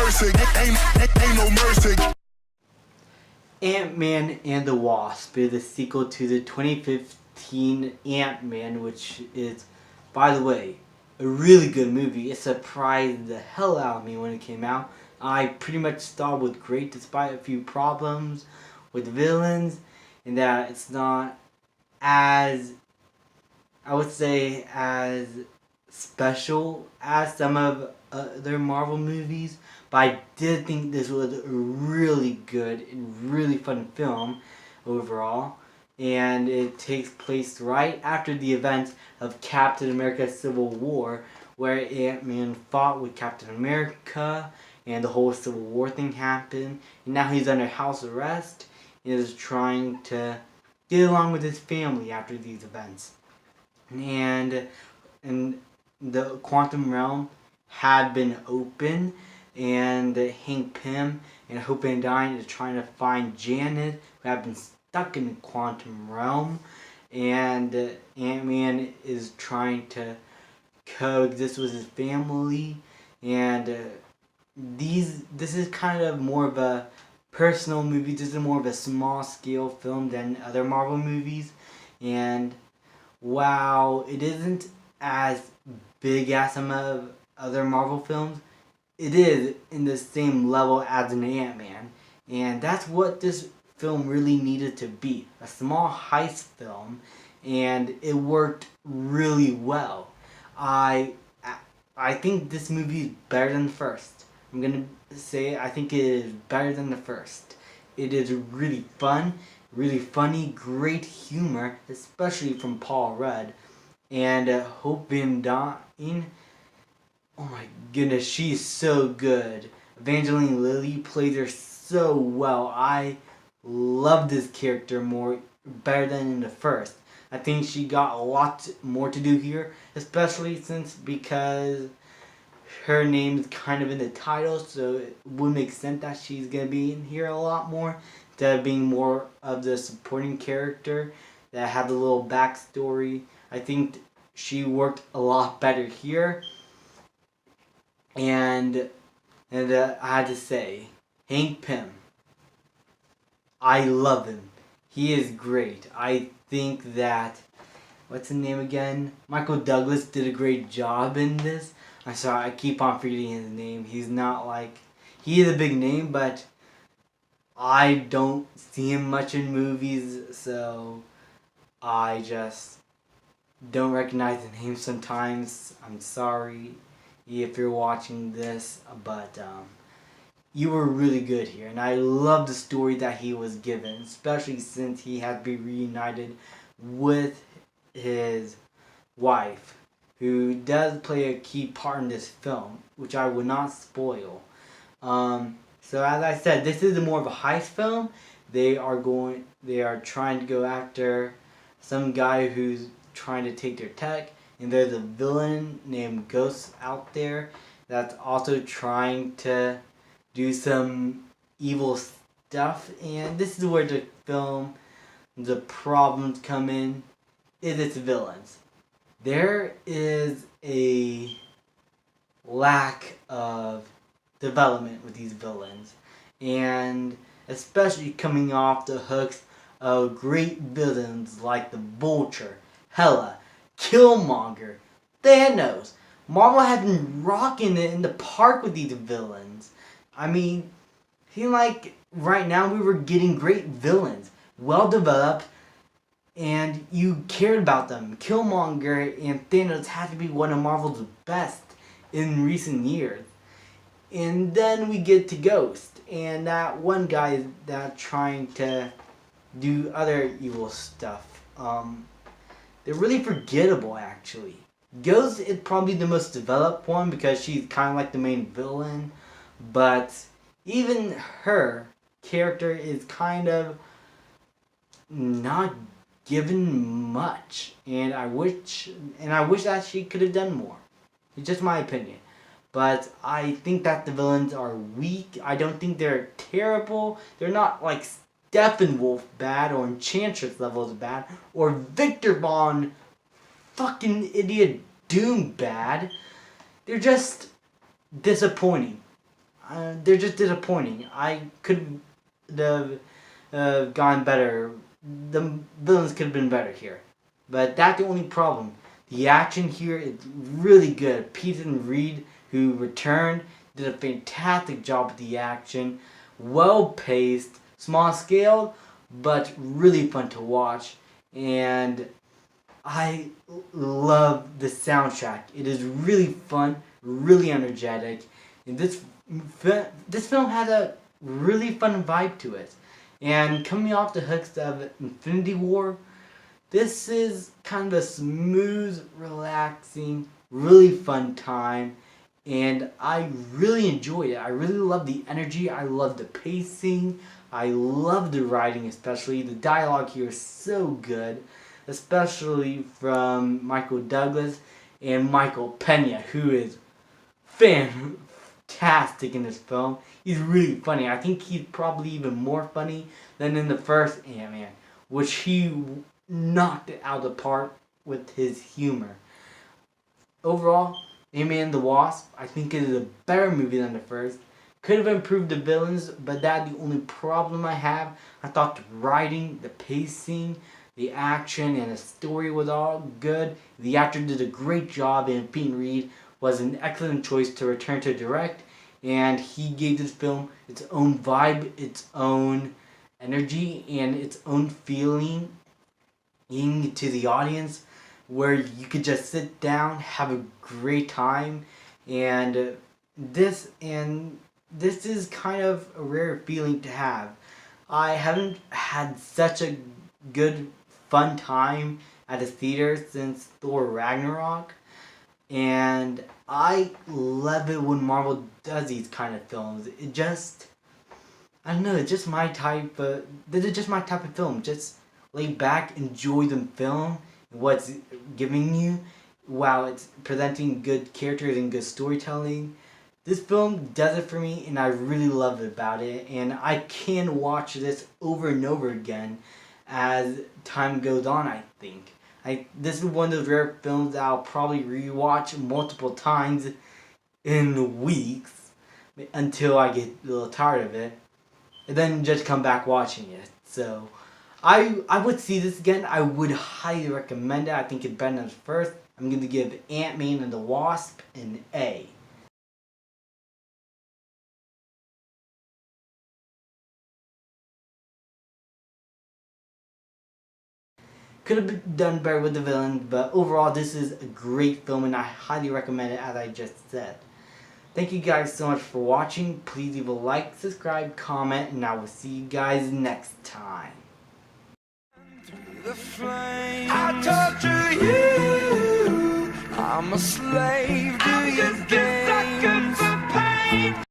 mercy. Ain't no mercy. Ant-Man and the Wasp is the sequel to the 2015 Ant-Man, which is, by the way, a really good movie. It surprised the hell out of me when it came out. I pretty much thought it was great despite a few problems with the villains, and that it's not as, I would say, as special as some of other Marvel movies, but I did think this was a really good and really fun film overall. And it takes place right after the events of Captain America's Civil War, where Ant-Man fought with Captain America and the whole Civil War thing happened. And now he's under house arrest and is trying to get along with his family after these events. And the quantum realm had been open, and Hank Pym and Hope Van Dyne is trying to find Janet, who had been stuck in the quantum realm, and Ant-Man is trying to coexist with his family, and this is kind of more of a personal movie. This is more of a small scale film than other Marvel movies, and while it isn't as big as some of other Marvel films, it is in the same level as an Ant-Man. And that's what this film really needed to be. A small heist film, and it worked really well. I think this movie is better than the first. I'm gonna say I think it is better than the first. It is really fun, really funny, great humor, especially from Paul Rudd. And Hope Van Dyne, oh my goodness, she's so good. Evangeline Lilly plays her so well. I love this character better than in the first. I think she got a lot more to do here, especially because her name is kind of in the title, so it would make sense that she's going to be in here a lot more, instead of being more of the supporting character that had a little backstory. I think she worked a lot better here. And I had to say, Hank Pym, I love him. He is great. I think that, what's his name again? Michael Douglas did a great job in this. I'm sorry, I keep on forgetting his name. He's not like, he is a big name, but I don't see him much in movies, so I just don't recognize the name sometimes. I'm sorry if you're watching this, but you were really good here, and I love the story that he was given, especially since he had been reunited with his wife, who does play a key part in this film, which I will not spoil. So as I said, this is more of a heist film. They are trying to go after some guy who's trying to take their tech, and there's a villain named Ghost out there that's also trying to do some evil stuff. And this is where the problems come in, is its villains. There is a lack of development with these villains, and especially coming off the hooks of great villains like the Vulture, Hela, Killmonger, Thanos. Marvel has been rocking it in the park with these villains. I mean, I feel like right now we were getting great villains, well developed, and you cared about them. Killmonger and Thanos had to be one of Marvel's best in recent years. And then we get to Ghost, and that one guy that's trying to do other evil stuff. They're really forgettable, actually. Ghost is probably the most developed one because she's kind of like the main villain, but even her character is kind of not given much, and I wish that she could have done more. It's just my opinion. But I think that the villains are weak. I don't think they're terrible. They're not like Steppenwolf bad or Enchantress levels bad or Victor Von fucking idiot Doom bad. They're just disappointing. they're just disappointing. I could have gone better. The villains could have been better here, but that's the only problem. The action here is really good. Peyton Reed, who returned, did a fantastic job with the action. Well paced, small scale, but really fun to watch. And I love the soundtrack. It is really fun, really energetic, and this film had a really fun vibe to it. And coming off the hooks of Infinity War, this is kind of a smooth, relaxing, really fun time, and I really enjoyed it. I really love the energy. I love the pacing. I love the writing, especially the dialogue here is so good, especially from Michael Douglas and Michael Pena, who is fantastic in this film. He's really funny. I think he's probably even more funny than in the first Ant-Man, which he knocked it out of the park with his humor. Overall, Ant-Man and the Wasp, I think it is a better movie than the first. Could have improved the villains, but that's the only problem I have. I thought the writing, the pacing, the action, and the story was all good. The actor did a great job, and Peyton Reed was an excellent choice to return to direct. And he gave this film its own vibe, its own energy, and its own feeling to the audience, where you could just sit down, have a great time, and this is kind of a rare feeling to have. I haven't had such a good fun time at the theater since Thor Ragnarok, and I love it when Marvel does these kind of films. It just, I don't know, it's just my type. This is just my type of film. Just lay back, enjoy the film, what's giving you, while it's presenting good characters and good storytelling. This film does it for me, and I really love it about it. And I can watch this over and over again as time goes on, I think. This is one of those rare films that I'll probably rewatch multiple times in weeks until I get a little tired of it, and then just come back watching it. So I would see this again. I would highly recommend it. I think it's better than the first. I'm going to give Ant-Man and the Wasp an A. Could have done better with the villain, but overall this is a great film and I highly recommend it, as I just said. Thank you guys so much for watching. Please leave a like, subscribe, comment, and I will see you guys next time. I torture you. I'm a slave to your game.